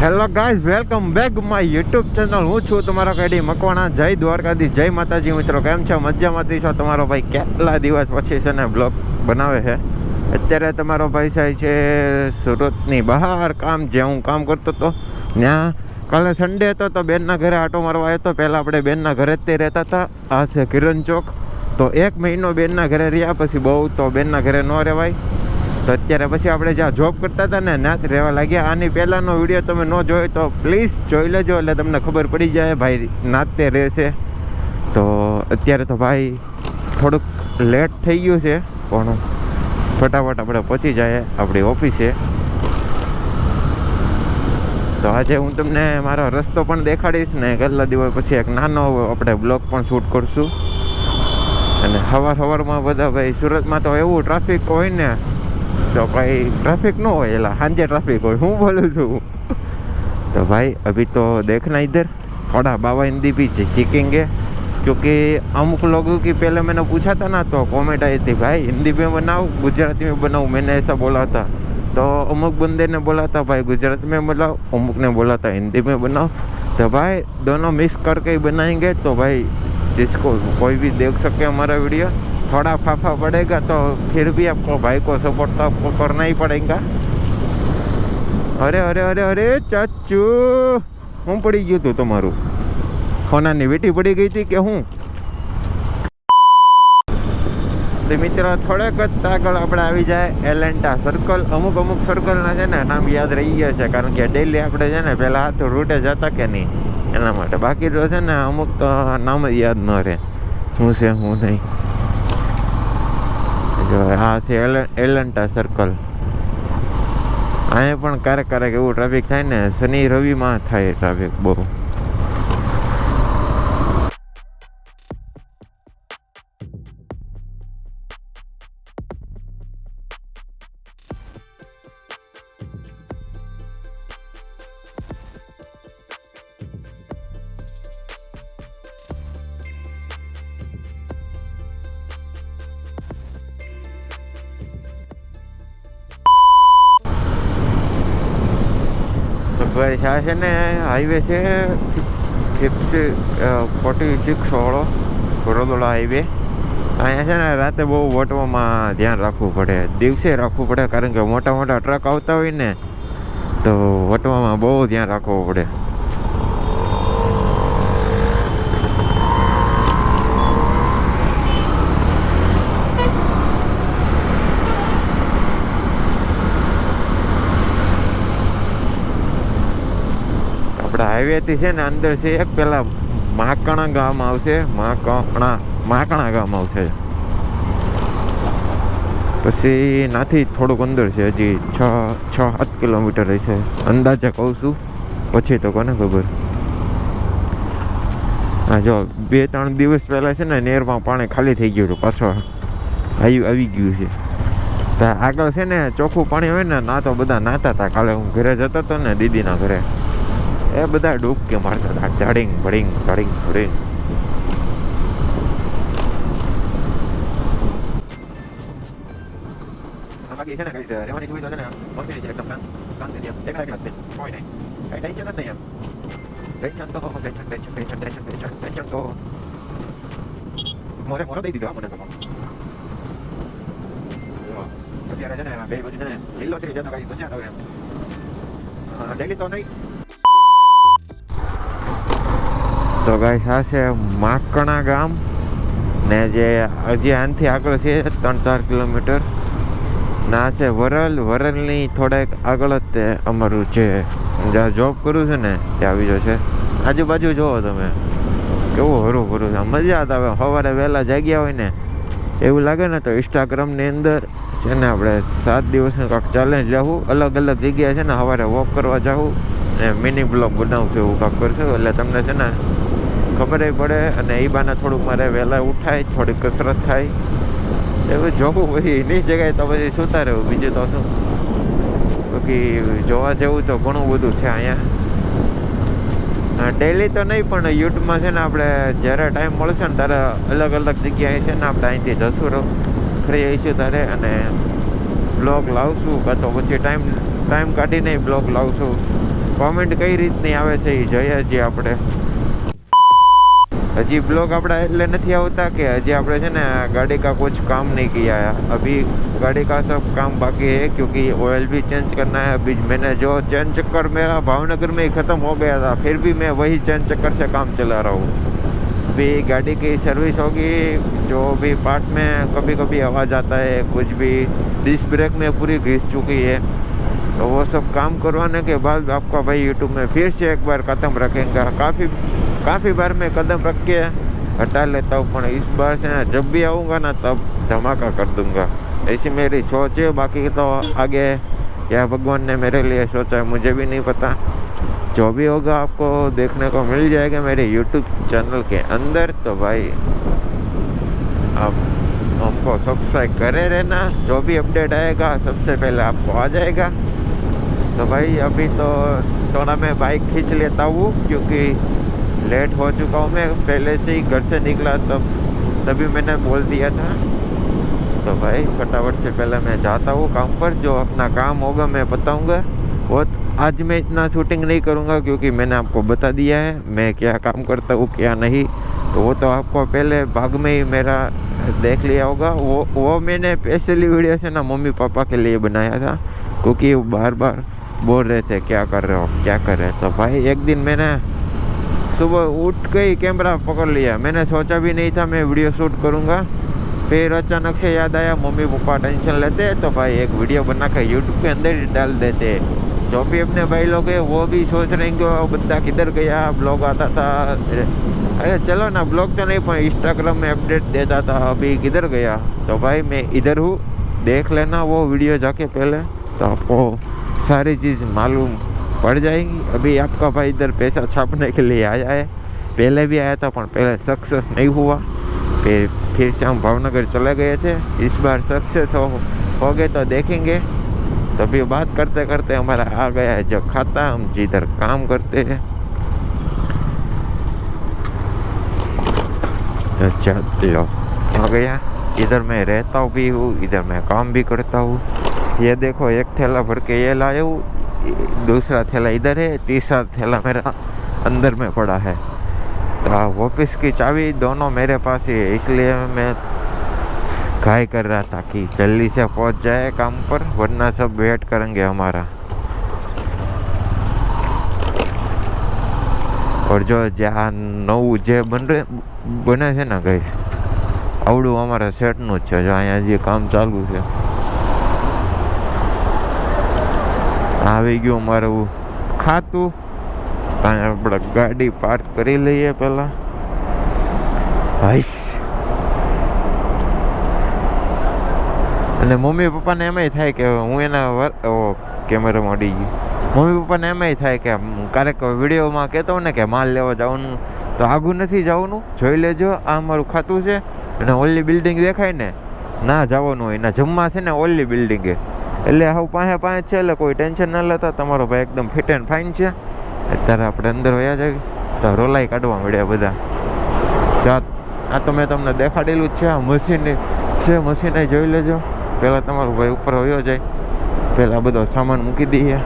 Hello guys, welcome back my YouTube channel. હું છું તમારો કેડી મકવાણા. જય દ્વારકાધીશ, જય માતાજી. મિત્રો કેમ છો? મજામાંથી છો? તમારો ભાઈ કેટલા દિવસ પછી છે ને બ્લોગ બનાવે છે. અત્યારે તમારો ભાઈ સાહેબ છે સુરતની બહાર કામ, જ્યાં હું કામ કરતો હતો ત્યાં. કાલે સન્ડે હતો તો બેનના ઘરે આટો મારવા આવ્યો હતો. પહેલાં આપણે બેનના ઘરે જ તે રહેતા હતા. આ છે કિરણ ચોક. તો 1 મહિનો બેનના ઘરે રહ્યા, પછી બહુ તો બેનના ઘરે ન રહેવાય. તો અત્યારે પછી આપણે જ્યાં જોબ કરતા હતા ને ત્યાં જ રહેવા લાગ્યા. આની પહેલાંનો વિડીયો તમે ન જોયો તો પ્લીઝ જોઈ લેજો, એટલે તમને ખબર પડી જાય ભાઈ નાતે રહેશે. તો અત્યારે તો ભાઈ થોડુંક લેટ થઈ ગયું છે, પણ ફટાફટ આપણે પહોંચી જાય આપણી ઓફિસે. તો આજે હું તમને મારો રસ્તો પણ દેખાડીશ ને કેટલા દિવસ પછી એક નાનો આપણે બ્લોગ પણ શૂટ કરશું. અને સવારમાં બધા ભાઈ સુરતમાં તો એવું ટ્રાફિક હોય ને, तो भाई ट्रैफिक न हो, सांजे ट्रैफिक हो। हूँ बोलूँ छूँ तो भाई अभी तो देखना इधर थोड़ा बाबा हिंदी भी सीखेंगे, क्योंकि अमुक लोगों की पहले मैंने पूछा था ना तो कमेंट आई थी भाई हिंदी में बनाओ गुजराती में बनाओ। मैंने ऐसा बोला था तो अमुक बंदे ने बोला था भाई गुजराती में बनाओ, अमुक ने बोला था हिंदी में बनाओ। तो भाई दोनों मिक्स करके ही बनाएंगे, तो भाई जिसको कोई भी देख सके हमारा वीडियो। थोड़ा फाफा पड़ेगा तो फिर भी आपको भाई को सपोर्ट तो आपको करना ही पड़ेगा। अरे अरे अरे अरे चाचू, हूँ पड़ी गયું તું તમારું? હોનાની વીટી પડી ગઈ હતી કે હું? તો મિત્રો થોડેક જ આગળ આપણે આવી જાય એલેન્ટા સર્કલ. અમુક સર્કલના છે ને નામ યાદ રહી ગયા છે, કારણ કે ડેલી આપણે છે ને પહેલાં હાથ રૂટે જતા કે નહીં એના માટે. બાકી તો છે ને અમુક તો નામ જ યાદ ન રહે શું છે શું નહીં. જો આ છે એલેન્ટા સર્કલ. અહીંયા પણ ક્યારેક એવું ટ્રાફિક થાય ને, શનિ રવિમાં થાય ટ્રાફિક બહુ. ભાઈ આ છે ને હાઈવે છે 46 વાળો વડોદરા હાઈવે. અહીંયા છે ને રાતે બહુ વટવામાં ધ્યાન રાખવું પડે, દિવસે રાખવું પડે, કારણ કે મોટા ટ્રક આવતા હોય ને તો વટવામાં બહુ ધ્યાન રાખવું પડે. હાઈવેથી છે ને અંદર છે એક પેલા માકણા ગામ આવશે, માકણા ગામ આવશે. પછી નાથી થોડુંક અંદર છે, હજી 6-7 કિલોમીટર છે અંદાજે કહું છું, પછી તો કોને ખબર. હા જો 2-3 દિવસ પહેલાં છે ને નહેરમાં પાણી ખાલી થઈ ગયું હતું, પાછળ આવી ગયું છે. તો આગળ છે ને ચોખ્ખું પાણી હોય ને, ના તો બધા નાતા હતા. કાલે હું ઘરે જતો હતો ને દીદીના ઘરે, એ બધા ડૂબકી મારતા હતા, ઝાડિંગ ભડિંગ ઝાડિંગ ભડિંગ. બાકી છે ને કઈ રહેવાની સુવિધા છે ને મંદિર છે એકદમ શાંતિથી, એકલા જ કોઈ નહીં, કઈ ટેન્શન જ નહીં એમ. ટેન્શન તો મોરે દઈ દીધો મને તો. અત્યારે છે ને બે બાજુ છે ને લીલોતરી જતો કઈ મજા આવે એમ. ડેલી તો નહીં. તો ગાઈસ આ છે માકણા ગામ ને, જે હજી આનાથી આગળ છે 3-4 કિલોમીટર. ના છે વરલની થોડેક આગળ જ તે અમારું છે, જ્યાં જોબ કરું છે ને ત્યાં આવી ગયો છે. આજુબાજુ જુઓ તમે કેવું હરું ભરું છે, મજા આવે. સવારે વહેલા જાગ્યા હોય ને એવું લાગે ને તો ઇન્સ્ટાગ્રામની અંદર છે ને આપણે 7 દિવસનું કાંઈક ચેલેન્જ જાવું, અલગ જગ્યાએ છે ને સવારે વોક કરવા જાવું ને મિની બ્લોગ બનાવશું, એવું કાંઈક કરશું. એટલે તમને છે ને ખબર પડે, અને એ બાને થોડુંક મારે વહેલા ઉઠાય, થોડીક કસરત થાય એવું જોવું. પછી એની જગ્યાએ તો પછી સૂતા રહેવું, બીજું તો શું. બાકી જોવા જેવું તો ઘણું બધું છે અહીંયા. ડેલી તો નહીં, પણ યુટ્યુબમાં છે ને આપણે જ્યારે ટાઈમ મળશે ને ત્યારે અલગ જગ્યાએ છે ને આપણે અહીંથી જશું ફ્રી આવીશું ત્યારે, અને બ્લોગ લાવશું, કાં તો પછી ટાઈમ કાઢીને બ્લોગ લાવશું. કોમેન્ટ કઈ રીતની આવે છે એ જોઈએ છીએ આપણે. હજી બ્લોગ આપણા એટલે નથી આવતા કે હજી આપણે છે ને गाड़ी का कुछ काम नहीं किया है. अभी गाड़ी का सब काम बाकी है क्योंकि ऑयल भी चेंज करना है. अभी मैंने जो चेन चक्कर मेरा भावनगर में ही ख़त्म हो गया था, फिर भी मैं वही चेन चक्कर से काम चला रहा हूँ. अभी गाड़ी की सर्विस होगी, जो भी पार्ट में कभी कभी आवाज़ आता है, कुछ भी डिस्क ब्रेक में पूरी घिस चुकी है, तो वो सब काम करवाने के बाद आपका भाई यूट्यूब में फिर से एक बार कदम रखेंगे. काफ़ी बार मैं कदम रख के हटा लेता हूँ, पर इस बार से जब भी आऊँगा ना तब धमाका कर दूँगा. ऐसी मेरी सोच है. बाकी तो आगे क्या भगवान ने मेरे लिए सोचा है मुझे भी नहीं पता. जो भी होगा आपको देखने को मिल जाएगा मेरे यूट्यूब चैनल के अंदर. तो भाई आप हमको सब्सक्राइब करे रहना. जो भी अपडेट आएगा सबसे पहले आपको आ जाएगा. तो भाई अभी तो थोड़ा मैं बाइक खींच लेता हूँ क्योंकि लेट हो चुका हूँ. मैं पहले से ही घर से निकला तभी मैंने बोल दिया था. तो भाई फटाफट से पहले मैं जाता हूँ काम पर. जो अपना काम होगा मैं बताऊँगा. वो आज मैं इतना शूटिंग नहीं करूँगा क्योंकि मैंने आपको बता दिया है मैं क्या काम करता हूँ क्या नहीं. तो वो तो आपको पहले भाग में ही मेरा देख लिया होगा. वो मैंने स्पेशली वीडियो से ना मम्मी पापा के लिए बनाया था क्योंकि वो बार बार बोल रहे थे क्या कर रहे हो क्या कर रहे. तो भाई एक दिन मैंने सुबह उठ के ही कैमरा पकड़ लिया. मैंने सोचा भी नहीं था मैं वीडियो शूट करूँगा. फिर अचानक से याद आया मम्मी पापा टेंशन लेते हैं तो भाई एक वीडियो बना के यूट्यूब के अंदर ही डाल देते हैं. जो भी अपने भाई लोग हैं वो भी सोच रहे हैं कि वो बंदा किधर गया. ब्लॉग आता था, अरे चलो ना ब्लॉग तो नहीं पर इंस्टाग्राम में अपडेट देता था, अभी किधर गया. तो भाई मैं इधर हूँ, देख लेना वो वीडियो जाके पहले, तो आपको सारी चीज़ मालूम पड़ जाएगी. अभी आपका भाई इधर पैसा छापने के लिए आया है. पहले भी आया था पर पहले सक्सेस नहीं हुआ. फिर से हम भावनगर चले गए थे. इस बार सक्सेस हो गए तो देखेंगे. तो अभी बात करते करते हमारा आ गया है जो खाता हम जिधर काम करते हैं. चलो आ गया. इधर मैं रहता हूँ भी हूँ, इधर मैं काम भी करता हूँ. ये देखो एक थैला भर के ये लाया हूँ, दूसरा थैला इधर है, तीसरा थैला मेरा अंदर में पड़ा है. तो ऑफिस की चाबी दोनों मेरे पास ही है, इसलिए मैं घाई कर रहा था कि जल्दी से पहुंच जाए काम पर, वरना सब वेट करेंगे हमारा. और जो જ્યાં નવું જે બને છે ને ગઈ આવડું અમારા સેટનું જ છે. જો અહીંયા જે કામ ચાલુ છે આવી ગયું મારું ખાતું. ત્યાં આપણે ગાડી પાર્ક કરી લઈએ પહેલાં. હાઈશ. અને મમ્મી પપ્પાને એમાંય થાય કે હું એના કેમેરામાં અડી ગયું. મમ્મી પપ્પાને એમાંય થાય કે ક્યારેક વિડીયોમાં કહેતો ને કે માલ લેવા જવાનું તો આઘું નથી જવાનું, જોઈ લેજો આ મારું ખાતું છે. અને ઓલી બિલ્ડિંગ દેખાય ને ના જવાનું હોય, ના જમવા છે ને ઓલી બિલ્ડિંગે. એટલે હવે પાસે છે, એટલે કોઈ ટેન્શન ના લેતા. તમારો ભાઈ એકદમ ફિટ એન્ડ ફાઇન છે. અત્યારે આપણે અંદર વયા જાય તો રોલાઈ કાઢવા મળ્યા બધા. આ તો મેં તમને દેખાડેલું જ છે. આ મશીન છે, મશીને જોઈ લેજો. પહેલાં તમારો ભાઈ ઉપર વયો જાય, પહેલાં બધો સામાન મૂકી દઈએ.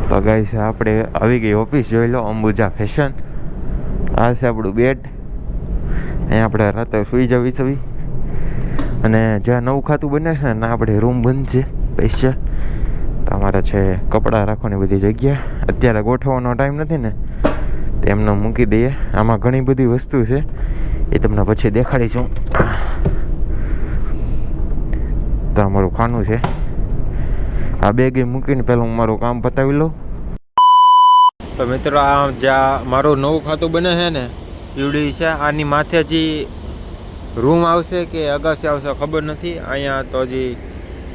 તો ગાઈસ આપણે આવી ગઈ ઓફિસ. જોઈ લો અંબુજા ફેશન. આ છે આપણું બેડ. અહીંયા આપણે રાતે સૂઈ જવી છવી. અને જ્યાં નવું ખાતું બને છે ને આપણે રૂમ બનશે સ્પેશિયલ. તો અમારે છે કપડાં રાખવાની બધી જગ્યા. અત્યારે ગોઠવવાનો ટાઈમ નથી ને, તો એમને મૂકી દઈએ. આમાં ઘણી બધી વસ્તુ છે, એ તમને પછી દેખાડીશું. તો અમારું ખાનું છે. આ બેગ મૂકીને પહેલાં હું મારું કામ પતાવી લઉં. તો મિત્રો આ જ્યાં મારું નવું ખાતું બને છે ને ઈવડી છે, આની માથે જે રૂમ આવશે કે અગાસી આવશે ખબર નથી. અહીંયા તો હજી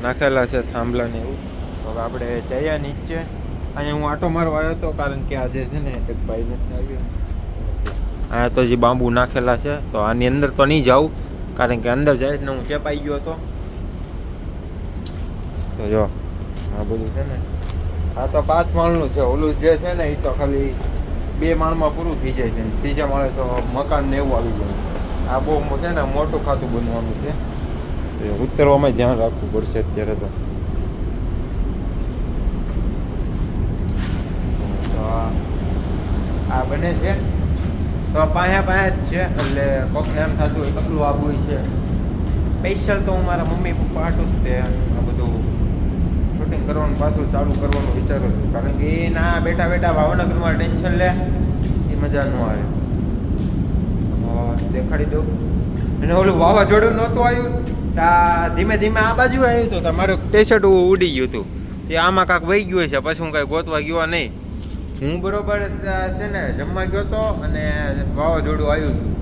નાખેલા છે થાંભલા ને એવું. હવે આપણે જઈએ નીચે. અહીંયા હું આટો મારવા આવ્યો હતો કારણ કે આજે છે ને એક ભાઈ નથી આવ્યો. અહીંયા તો જે બાંબુ નાખેલા છે, તો આની અંદર તો નહીં જાઉં, કારણ કે અંદર જાય ને હું ચેપાઈ ગયો હતો. તો જો આ બધું છે ને, આ તો 5 માળનું છે. ઓલું જે છે ને એ તો ખાલી 2 માળમાં પૂરું થઈ જાય છે. ત્રીજા માળે તો મકાન ને એવું આવી જાય. આ બહુ છે ને મોટું ખાતું બનવાનું છે. ઉતરવામાં ધ્યાન રાખવું પડશે અત્યારે તો. આ બને છે તો પાસે જ છે, એટલે કોકને એમ થતું હોય કેટલું આબુ છે. સ્પેશિયલ તો હું મારા મમ્મી પપ્પા આટું જ તે આ બધું શૂટિંગ કરવાનું પાછું ચાલુ કરવાનું વિચારું છું, કારણ કે એ ના બેઠા બેઠા ભાવનગરમાં ટેન્શન લે એ મજા ન આવે. દેખાડી દઉં. અને ઓલું વાવાઝોડું નહોતું આવ્યું ત્યાં ધીમે ધીમે આ બાજુ આવ્યું હતું, તમારું ટી-શર્ટ ઉડી ગયું હતું. તે આમાં કાંક વહી ગયું છે, પછી હું કાંઈ ગોતવા ગયો નહીં. હું બરોબર છે ને જમવા ગયો હતો અને વાવાઝોડું આવ્યું હતું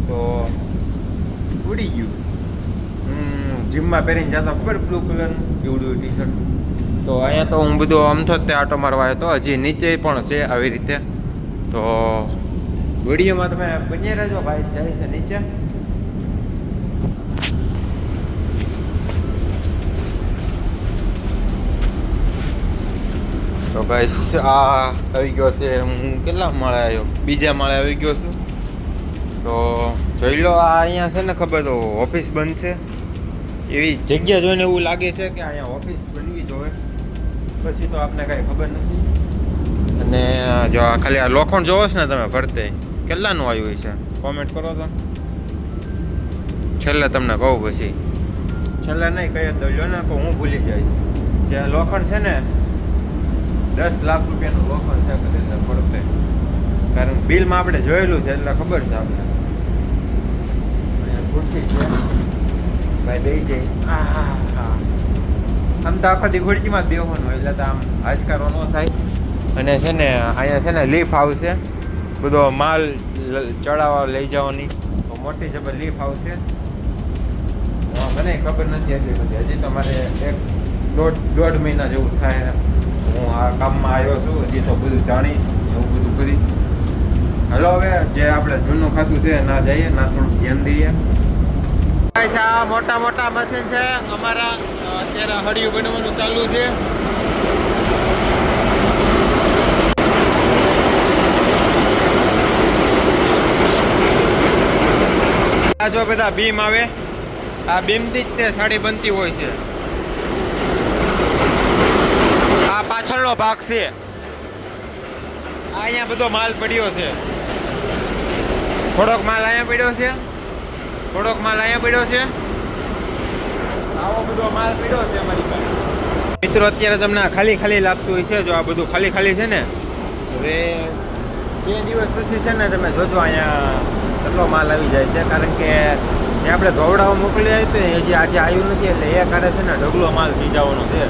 તો ઉડી ગયું. જીમમાં પહેરીને જતો ખબર બ્લુ કલરનું કેવડું ટી-શર્ટ. તો અહીંયા તો હું બધું આમથો જ તે આટો મારવા આવ્યો હતો. હજી નીચે પણ છે આવી રીતે. તો વિડીયોમાં તમે બની રહેજો. ભાઈ જાય છે નીચે. તો ગાઈસ આ આવી ગયો છે. હું કેટલા માળે આવ્યો? બીજા માળે આવી ગયો છું. તો જોઈ લો, આ અહીંયા છે ને ખબર તો ઓફિસ બંધ છે એવી જગ્યા જોઈને એવું લાગે છે કે અહીંયા ઓફિસ બનવી જોઈએ. પછી તો આપને કાંઈ ખબર નથી. અને જો આ ખાલી આ લોખંડ જોવો છો ને તમે ફરતે, કેટલાનું આવ્યું છે કોમેન્ટ કરો તો. છેલ્લે તમને કહું, પછી છેલ્લે નહીં કહી દઉં લો ને, હું ભૂલી જાય. જે લોખંડ છે ને 10 લાખ રૂપિયાનું લોખંડ છે કદાચ પડતે, કારણ બિલમાં આપણે જોયેલું છે એટલે ખબર છે આપણે. ખુરશી છે ભાઈ, બે જાય. આમ તો આખો દી ખુરશીમાં જ બેસવાનું એટલે તો આમ આજકારો ન થાય. અને છે ને અહીંયા છે ને લીફ આવશે, બધો માલ ચડાવવા લઈ જવાની મોટી જબર લીફ આવશે. મને ખબર નથી એટલી બધી. હજી તો મારે 1.5 મહિના જેવું થાય હું આ કામમાં આવ્યો છું. હજી તો બધું જાણીશ, એવું બધું કરીશ. હલો, હવે જે આપણે જૂનું ખાતું છે ના જઈએ, ના થોડુંક ધ્યાન દઈએ. આ મોટા મોટા મશીન છે અમારા. અત્યારે હળિયું બનવાનું ચાલુ છે. આ જો બધા બીમ આવે, આ બીમથી જ તે સાડી બનતી હોય છે. આ પાછળનો ભાગ છે. અહીંયા બધો માલ પડ્યો છે. થોડોક માલ અહીંયા પડ્યો છે, થોડોક માલ અહીંયા પડ્યો છે. આવો બધો માલ પડ્યો છે અમારી પાસે. મિત્રો અત્યારે તમને ખાલી ખાલી લાગતું હોય છે. જો આ બધું ખાલી ખાલી છે ને, હવે 2 દિવસ પછી છે ને તમે જોજો અહીંયા કેટલો માલ આવી જાય છે. કારણ કે જે આપણે ધોવડાવા મોકલી આવ્યું હતું હજી આજે આવ્યું નથી, એટલે એ કાઢે છે ને ઢગલો માલ થઈ જવાનો છે.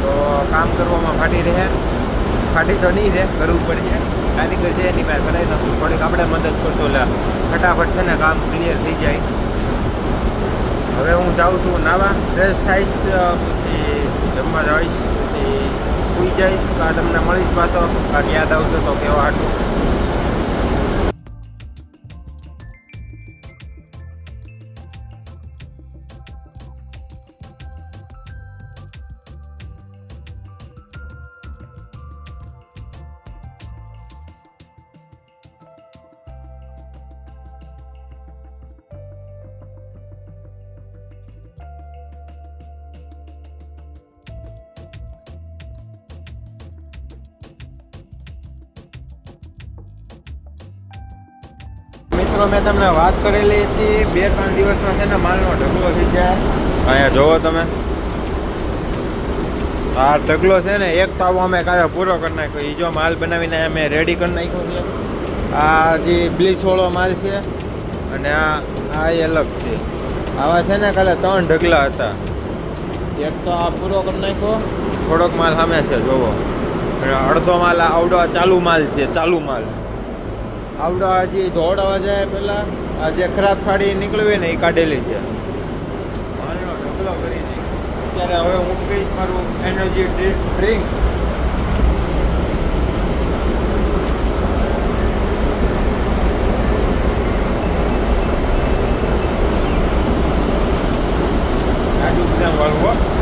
તો કામ કરવામાં ફાટી તો નહીં રહે, કરવું પડશે. કારીગર છે એની પાસે કરાવી નાખું, થોડીક આપણે મદદ કરશો એટલે ફટાફટ છે ને કામ ક્લિયર થઈ જાય. હવે હું જાઉં છું નાવા, ફ્રેશ થઈશ, પછી જમવા જઈશ, પછી સૂઈ જઈશ. આ તમને મળીશ પાછો, કાંઈક યાદ આવશે તો કેવા હાટું. મિત્રો મેં તમને વાત કરેલી હતી 2-3 દિવસમાં છે ને માલનો ઢગલો થઈ જાય. અહીંયા જોવો તમે, આ ઢગલો છે ને એક તાવો અમે કાલે પૂરો કરી નાખ્યો. એ જો માલ બનાવીને અમે રેડી કરી નાખ્યો છે. આ જે બ્લીચવાળો માલ છે અને આ એ અલગ છે. આવા છે ને કાલે 3 ઢગલા હતા. એક તો આ પૂરો કરી નાખ્યો, થોડોક માલ સામે છે જોવો, અને અડધો માલ આવડો ચાલુ માલ છે. ચાલુ માલ આવડો હજી ધોવડાવા જાય પહેલાં આ જે ખરાબ સાડી નીકળવી હોય ને એ કાઢેલી છે. માલનો ઢગલો કરી નાખ્યો. અત્યારે હવે હું કહીશ મારું એનર્જી ડ્રિંક. એક્ઝામ વાળું હો